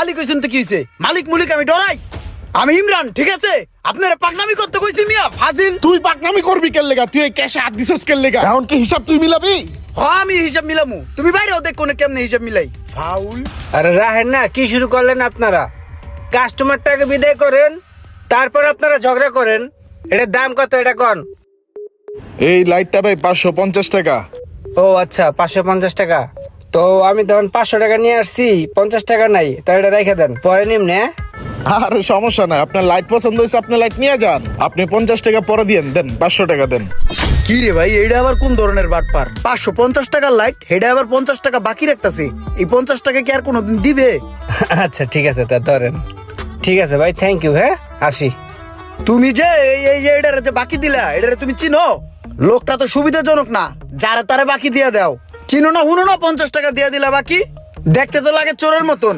মালিক হইছেন তো কি হইছে? মালিক মুলিক আমি ডরাই? আমি ইমরান, ঠিক আছে? আপনারা পাকনামি করতে কইছি মিয়া, ফাজিল। তুই পাকনামি করবি কেন লেগা? তুই এই ক্যাশে হাত দিছস কেন লেগা? এখন কি হিসাব তুই মিলাবি? আমি হিসাব মিলামু, তুমি বাইরেও দেখ কোনে কেমনে হিসাব মিলাই। ফাউল। আরে রাহেন না, কি শুরু করলেন আপনারা? কাস্টমারটাকে বিদায় করেন, তারপর আপনারা ঝগড়া করেন। এটার দাম কত এটা কোন? এই লাইটটা ভাই 550 টাকা। ও আচ্ছা, 550 টাকা। তো আমি তখন 500 টাকা নিয়ে আসছি, 50 টাকা নাই, তো এটা রেখে দেন, পরে নিমনে। আরে সমস্যা নাই, আপনার লাইট পছন্দ হয়েছে আপনি লাইট নিয়ে যান। আপনি 50 টাকা পরে দিয়েন, দেন 500 টাকা দেন। কি রে ভাই, এইটা আবার কোন ধরনের বাটপার? 550 টাকার লাইট, হেডা আবার 50 টাকা বাকি রাখতাছে। এই 50 টাকা কি আর কোনোদিন দিবে? আচ্ছা ঠিক আছে, তা ধরেন। ঠিক আছে ভাই, থ্যাংক ইউ, হ্যাঁ আসি। তুমি যে এটারে যে বাকি দিলা, এটারে তুমি চিনো? লোকটা তো সুবিধাজনক না, যারা তারে বাকি দিয়া দাও। চিনো না, হুনো না, 50 টাকা দিয়া দিলা বাকি। দেখতে তো লাগে চোরের মতন।